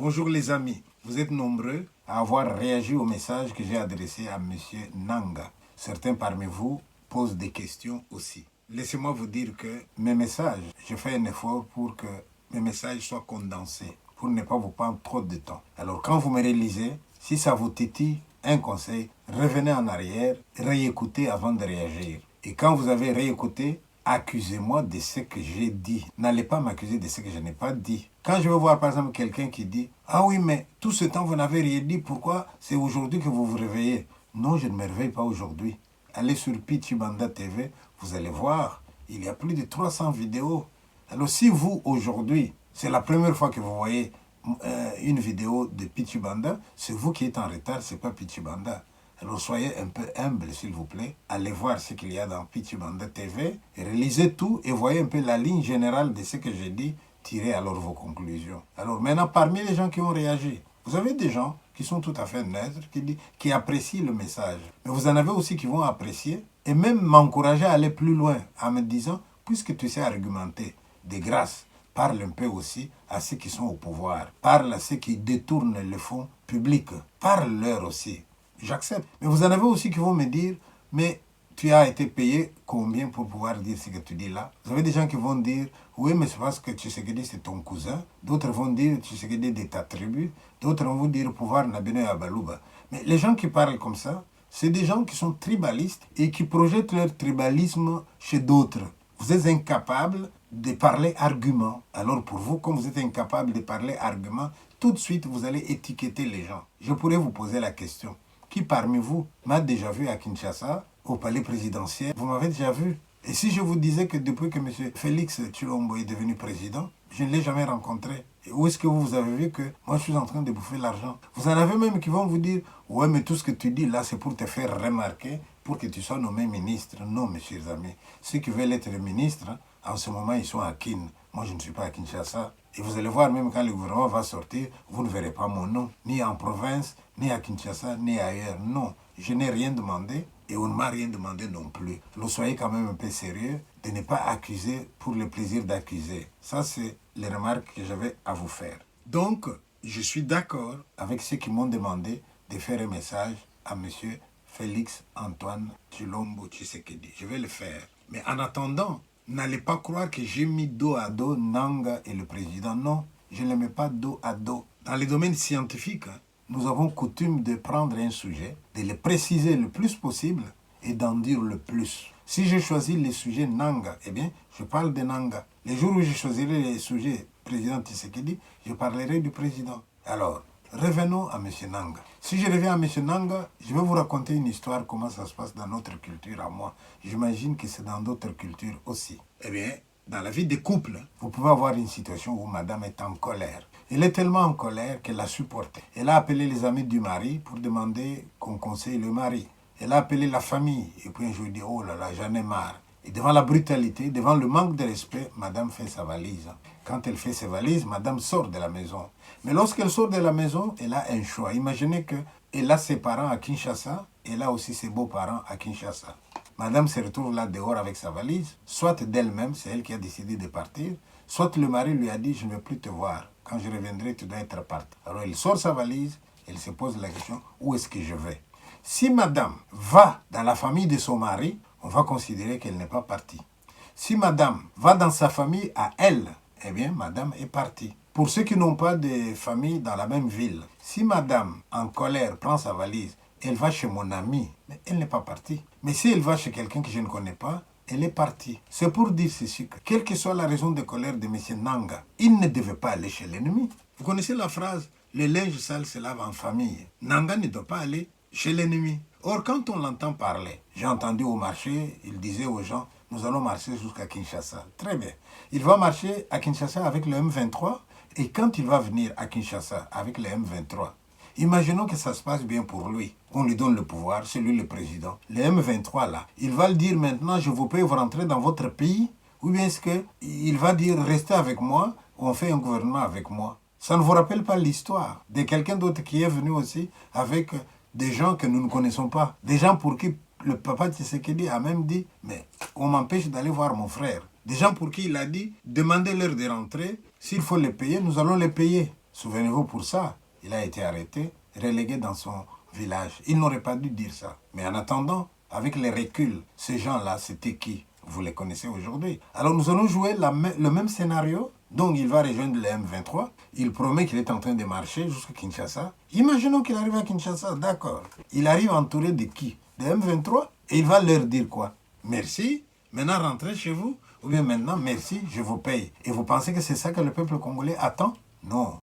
Bonjour les amis, vous êtes nombreux à avoir réagi au message que j'ai adressé à M. Nanga. Certains parmi vous posent des questions aussi. Laissez-moi vous dire que mes messages, je fais un effort pour que mes messages soient condensés, pour ne pas vous prendre trop de temps. Alors quand vous me réalisez, si ça vous titille, un conseil, revenez en arrière, réécoutez avant de réagir. Et quand vous avez réécouté, accusez-moi de ce que j'ai dit. N'allez pas m'accuser de ce que je n'ai pas dit. Quand je vais voir par exemple quelqu'un qui dit « Ah oui, mais tout ce temps vous n'avez rien dit, pourquoi c'est aujourd'hui que vous vous réveillez ?» Non, je ne me réveille pas aujourd'hui. Allez sur Pichi Banda TV, vous allez voir, il y a plus de 300 vidéos. Alors si vous, aujourd'hui, c'est la première fois que vous voyez une vidéo de Pichi Banda, c'est vous qui êtes en retard, c'est pas Pichi Banda. Alors soyez un peu humble, s'il vous plaît. Allez voir ce qu'il y a dans Pichi Banda TV, relisez tout et voyez un peu la ligne générale de ce que j'ai dit, tirez alors vos conclusions. Alors maintenant, parmi les gens qui ont réagi, vous avez des gens qui sont tout à fait neutres, qui apprécient le message. Mais vous en avez aussi qui vont apprécier et même m'encourager à aller plus loin en me disant, puisque tu sais argumenter, de grâce, parle un peu aussi à ceux qui sont au pouvoir. Parle à ceux qui détournent le fonds public. Parle-leur aussi. J'accepte. Mais vous en avez aussi qui vont me dire, mais tu as été payé combien pour pouvoir dire ce que tu dis là? Vous avez des gens qui vont dire, oui, mais c'est parce que Tshisekedi c'est ton cousin. D'autres vont dire, Tshisekedi est de ta tribu. D'autres vont dire, pouvoir Nabene Abalouba. Mais les gens qui parlent comme ça, c'est des gens qui sont tribalistes et qui projettent leur tribalisme chez d'autres. Vous êtes incapable de parler argument. Alors pour vous, comme vous êtes incapable de parler argument, tout de suite vous allez étiqueter les gens. Je pourrais vous poser la question. Qui parmi vous m'a déjà vu à Kinshasa, au palais présidentiel? Vous m'avez déjà vu. Et si je vous disais que depuis que M. Félix Tshilombo est devenu président, je ne l'ai jamais rencontré. Et où est-ce que vous avez vu que moi je suis en train de bouffer l'argent? Vous en avez même qui vont vous dire, ouais, mais tout ce que tu dis là, c'est pour te faire remarquer, pour que tu sois nommé ministre. Non, mes chers amis. Ceux qui veulent être ministres, en ce moment, ils sont à Kin. Moi, je ne suis pas à Kinshasa. Et vous allez voir, même quand le gouvernement va sortir, vous ne verrez pas mon nom, ni en province, ni à Kinshasa, ni ailleurs. Non, je n'ai rien demandé et on ne m'a rien demandé non plus. Alors soyez quand même un peu sérieux de ne pas accuser pour le plaisir d'accuser. Ça, c'est les remarques que j'avais à vous faire. Donc, je suis d'accord avec ceux qui m'ont demandé de faire un message à M. Félix Antoine Tshilombo Tshisekedi. Je vais le faire. Mais en attendant, n'allez pas croire que j'ai mis dos à dos Nanga et le président. Non, je ne les mets pas dos à dos. Dans les domaines scientifiques, nous avons coutume de prendre un sujet, de le préciser le plus possible et d'en dire le plus. Si je choisis le sujet Nanga, eh bien, je parle de Nanga. Les jours où je choisirai le sujet président Tshisekedi, je parlerai du président. Alors, revenons à M. Nanga. Si je reviens à M. Nanga, je vais vous raconter une histoire, comment ça se passe dans notre culture à moi. J'imagine que c'est dans d'autres cultures aussi. Eh bien, dans la vie des couples, vous pouvez avoir une situation où madame est en colère. Elle est tellement en colère qu'elle a supporté. Elle a appelé les amis du mari pour demander qu'on conseille le mari. Elle a appelé la famille. Et puis un jour, elle dit, oh là là, j'en ai marre. Et devant la brutalité, devant le manque de respect, madame fait sa valise. Quand elle fait ses valises, madame sort de la maison. Mais lorsqu'elle sort de la maison, elle a un choix. Imaginez qu'elle a ses parents à Kinshasa, elle a aussi ses beaux-parents à Kinshasa. Madame se retrouve là dehors avec sa valise, soit d'elle-même, c'est elle qui a décidé de partir, soit le mari lui a dit, je ne vais plus te voir. Quand je reviendrai, tu dois être parti. Alors elle sort sa valise, elle se pose la question, où est-ce que je vais? Si madame va dans la famille de son mari, on va considérer qu'elle n'est pas partie. Si madame va dans sa famille à elle, eh bien, madame est partie. Pour ceux qui n'ont pas de famille dans la même ville, si madame, en colère, prend sa valise, elle va chez mon ami, mais elle n'est pas partie. Mais si elle va chez quelqu'un que je ne connais pas, elle est partie. C'est pour dire ceci, que quelle que soit la raison de colère de M. Nanga, il ne devait pas aller chez l'ennemi. Vous connaissez la phrase, le linge sale se lave en famille. Nanga ne doit pas aller chez l'ennemi. Or, quand on l'entend parler, j'ai entendu au marché, il disait aux gens, nous allons marcher jusqu'à Kinshasa. Très bien. Il va marcher à Kinshasa avec le M23, et quand il va venir à Kinshasa avec le M23, imaginons que ça se passe bien pour lui. On lui donne le pouvoir, c'est lui le président. Le M23 là, il va le dire maintenant, je vous paye, vous rentrez dans votre pays, ou bien est-ce qu'il va dire, restez avec moi, on fait un gouvernement avec moi. Ça ne vous rappelle pas l'histoire de quelqu'un d'autre qui est venu aussi avec des gens que nous ne connaissons pas. Des gens pour qui le papa Tshisekedi a même dit, mais on m'empêche d'aller voir mon frère. Des gens pour qui il a dit, demandez-leur de rentrer, s'il faut les payer, nous allons les payer. Souvenez-vous, pour ça, il a été arrêté, relégué dans son village. Il n'aurait pas dû dire ça. Mais en attendant, avec les reculs, ces gens-là, c'était qui? Vous les connaissez aujourd'hui. Alors nous allons jouer le même scénario. Donc il va rejoindre le M23. Il promet qu'il est en train de marcher jusqu'à Kinshasa. Imaginons qu'il arrive à Kinshasa, d'accord. Il arrive entouré de qui? De M23. Et il va leur dire quoi? Merci, maintenant rentrez chez vous. Ou bien maintenant, merci, je vous paye. Et vous pensez que c'est ça que le peuple congolais attend? Non.